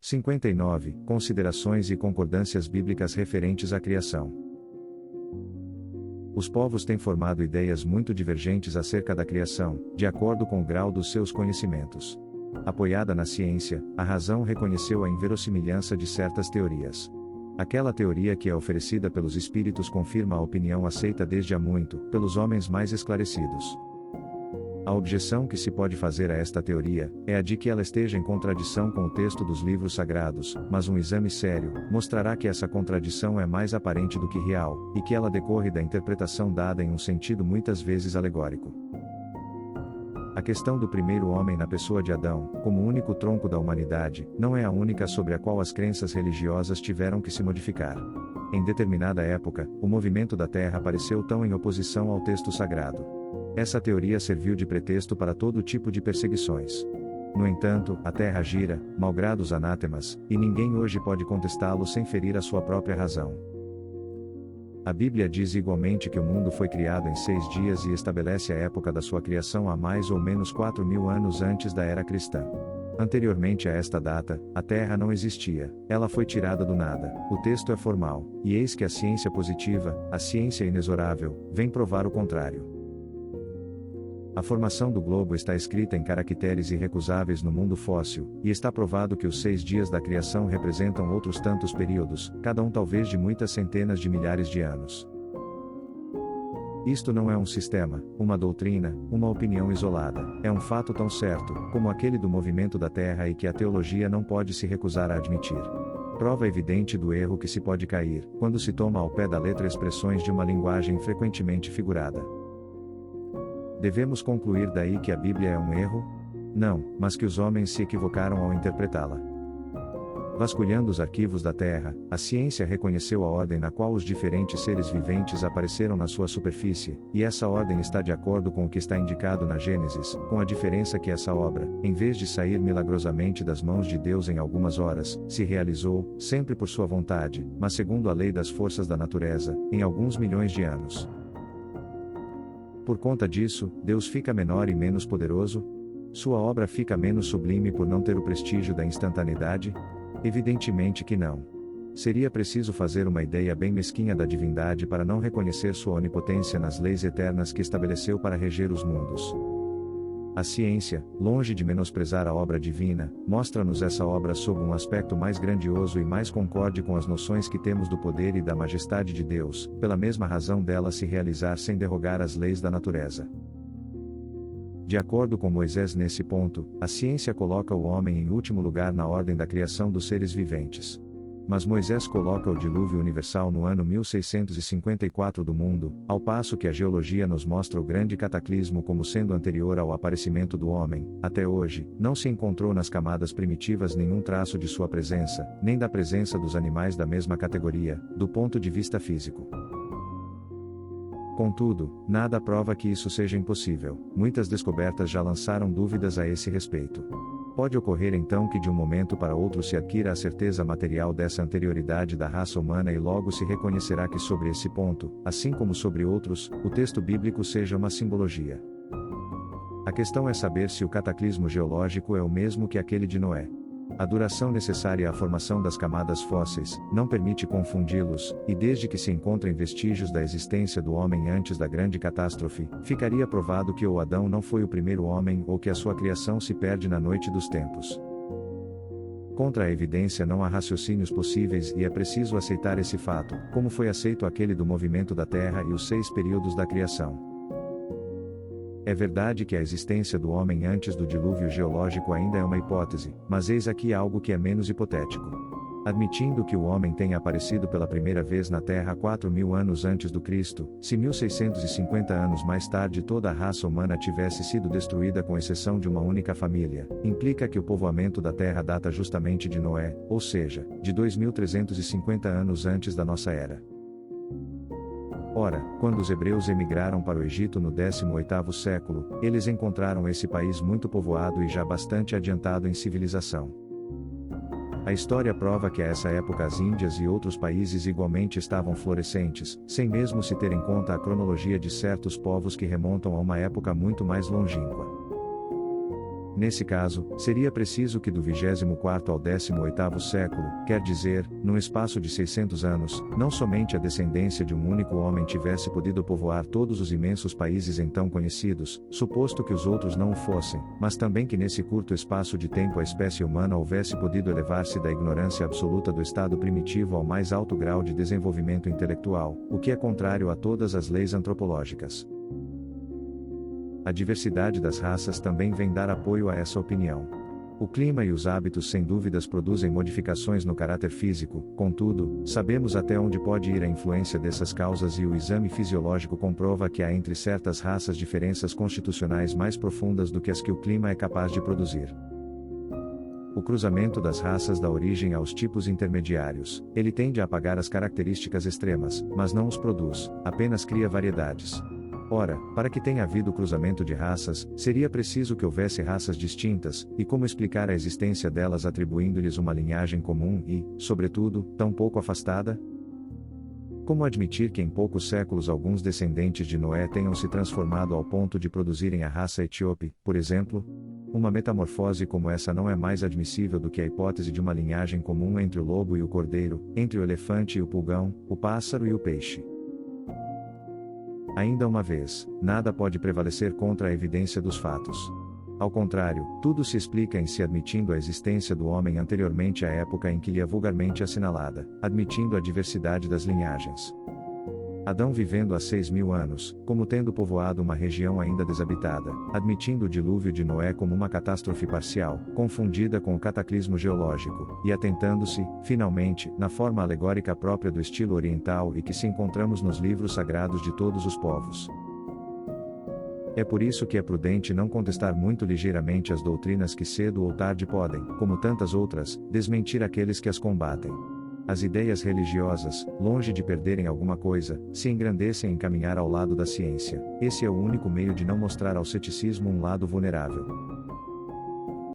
59. Considerações e concordâncias bíblicas referentes à criação. Os povos têm formado ideias muito divergentes acerca da criação, de acordo com o grau dos seus conhecimentos. Apoiada na ciência, a razão reconheceu a inverossimilhança de certas teorias. Aquela teoria que é oferecida pelos espíritos confirma a opinião aceita desde há muito, pelos homens mais esclarecidos. A objeção que se pode fazer a esta teoria, é a de que ela esteja em contradição com o texto dos livros sagrados, mas um exame sério, mostrará que essa contradição é mais aparente do que real, e que ela decorre da interpretação dada em um sentido muitas vezes alegórico. A questão do primeiro homem na pessoa de Adão, como único tronco da humanidade, não é a única sobre a qual as crenças religiosas tiveram que se modificar. Em determinada época, o movimento da Terra pareceu tão em oposição ao texto sagrado. Essa teoria serviu de pretexto para todo tipo de perseguições. No entanto, a Terra gira, malgrado os anátemas, e ninguém hoje pode contestá-lo sem ferir a sua própria razão. A Bíblia diz igualmente que o mundo foi criado em 6 dias e estabelece a época da sua criação a mais ou menos 4.000 anos antes da era cristã. Anteriormente a esta data, a Terra não existia, ela foi tirada do nada, o texto é formal, e eis que a ciência positiva, a ciência inexorável, vem provar o contrário. A formação do globo está escrita em caracteres irrecusáveis no mundo fóssil, e está provado que os 6 dias da criação representam outros tantos períodos, cada um talvez de muitas centenas de milhares de anos. Isto não é um sistema, uma doutrina, uma opinião isolada, é um fato tão certo, como aquele do movimento da Terra e que a teologia não pode se recusar a admitir. Prova evidente do erro que se pode cair, quando se toma ao pé da letra expressões de uma linguagem frequentemente figurada. Devemos concluir daí que a Bíblia é um erro? Não, mas que os homens se equivocaram ao interpretá-la. Vasculhando os arquivos da Terra, a ciência reconheceu a ordem na qual os diferentes seres viventes apareceram na sua superfície, e essa ordem está de acordo com o que está indicado na Gênesis, com a diferença que essa obra, em vez de sair milagrosamente das mãos de Deus em algumas horas, se realizou, sempre por sua vontade, mas segundo a lei das forças da natureza, em alguns milhões de anos. Por conta disso, Deus fica menor e menos poderoso? Sua obra fica menos sublime por não ter o prestígio da instantaneidade? Evidentemente que não. Seria preciso fazer uma ideia bem mesquinha da divindade para não reconhecer sua onipotência nas leis eternas que estabeleceu para reger os mundos. A ciência, longe de menosprezar a obra divina, mostra-nos essa obra sob um aspecto mais grandioso e mais concorde com as noções que temos do poder e da majestade de Deus, pela mesma razão dela se realizar sem derrogar as leis da natureza. De acordo com Moisés nesse ponto, a ciência coloca o homem em último lugar na ordem da criação dos seres viventes. Mas Moisés coloca o dilúvio universal no ano 1654 do mundo, ao passo que a geologia nos mostra o grande cataclismo como sendo anterior ao aparecimento do homem. Até hoje, não se encontrou nas camadas primitivas nenhum traço de sua presença, nem da presença dos animais da mesma categoria, do ponto de vista físico. Contudo, nada prova que isso seja impossível. Muitas descobertas já lançaram dúvidas a esse respeito. Pode ocorrer então que de um momento para outro se adquira a certeza material dessa anterioridade da raça humana e logo se reconhecerá que sobre esse ponto, assim como sobre outros, o texto bíblico seja uma simbologia. A questão é saber se o cataclismo geológico é o mesmo que aquele de Noé. A duração necessária à formação das camadas fósseis não permite confundi-los, e desde que se encontrem vestígios da existência do homem antes da grande catástrofe, ficaria provado que o Adão não foi o primeiro homem ou que a sua criação se perde na noite dos tempos. Contra a evidência não há raciocínios possíveis e é preciso aceitar esse fato, como foi aceito aquele do movimento da Terra e os 6 períodos da criação. É verdade que a existência do homem antes do dilúvio geológico ainda é uma hipótese, mas eis aqui algo que é menos hipotético. Admitindo que o homem tenha aparecido pela primeira vez na Terra 4.000 anos antes do Cristo, se 1650 anos mais tarde toda a raça humana tivesse sido destruída com exceção de uma única família, implica que o povoamento da Terra data justamente de Noé, ou seja, de 2.350 anos antes da nossa era. Ora, quando os hebreus emigraram para o Egito no 18º século, eles encontraram esse país muito povoado e já bastante adiantado em civilização. A história prova que a essa época as Índias e outros países igualmente estavam florescentes, sem mesmo se ter em conta a cronologia de certos povos que remontam a uma época muito mais longínqua. Nesse caso, seria preciso que do 24º ao 18º século, quer dizer, num espaço de 600 anos, não somente a descendência de um único homem tivesse podido povoar todos os imensos países então conhecidos, suposto que os outros não o fossem, mas também que nesse curto espaço de tempo a espécie humana houvesse podido elevar-se da ignorância absoluta do estado primitivo ao mais alto grau de desenvolvimento intelectual, o que é contrário a todas as leis antropológicas. A diversidade das raças também vem dar apoio a essa opinião. O clima e os hábitos sem dúvidas produzem modificações no caráter físico, contudo, sabemos até onde pode ir a influência dessas causas e o exame fisiológico comprova que há entre certas raças diferenças constitucionais mais profundas do que as que o clima é capaz de produzir. O cruzamento das raças dá origem aos tipos intermediários. Ele tende a apagar as características extremas, mas não os produz, apenas cria variedades. Ora, para que tenha havido cruzamento de raças, seria preciso que houvesse raças distintas, e como explicar a existência delas atribuindo-lhes uma linhagem comum e, sobretudo, tão pouco afastada? Como admitir que em poucos séculos alguns descendentes de Noé tenham se transformado ao ponto de produzirem a raça etíope, por exemplo? Uma metamorfose como essa não é mais admissível do que a hipótese de uma linhagem comum entre o lobo e o cordeiro, entre o elefante e o pulgão, o pássaro e o peixe. Ainda uma vez, nada pode prevalecer contra a evidência dos fatos. Ao contrário, tudo se explica em si admitindo a existência do homem anteriormente à época em que lhe é vulgarmente assinalada, admitindo a diversidade das linhagens. Adão vivendo há 6.000 anos, como tendo povoado uma região ainda desabitada, admitindo o dilúvio de Noé como uma catástrofe parcial, confundida com o cataclismo geológico, e atentando-se, finalmente, na forma alegórica própria do estilo oriental e que se encontramos nos livros sagrados de todos os povos. É por isso que é prudente não contestar muito ligeiramente as doutrinas que cedo ou tarde podem, como tantas outras, desmentir aqueles que as combatem. As ideias religiosas, longe de perderem alguma coisa, se engrandecem em caminhar ao lado da ciência. Esse é o único meio de não mostrar ao ceticismo um lado vulnerável.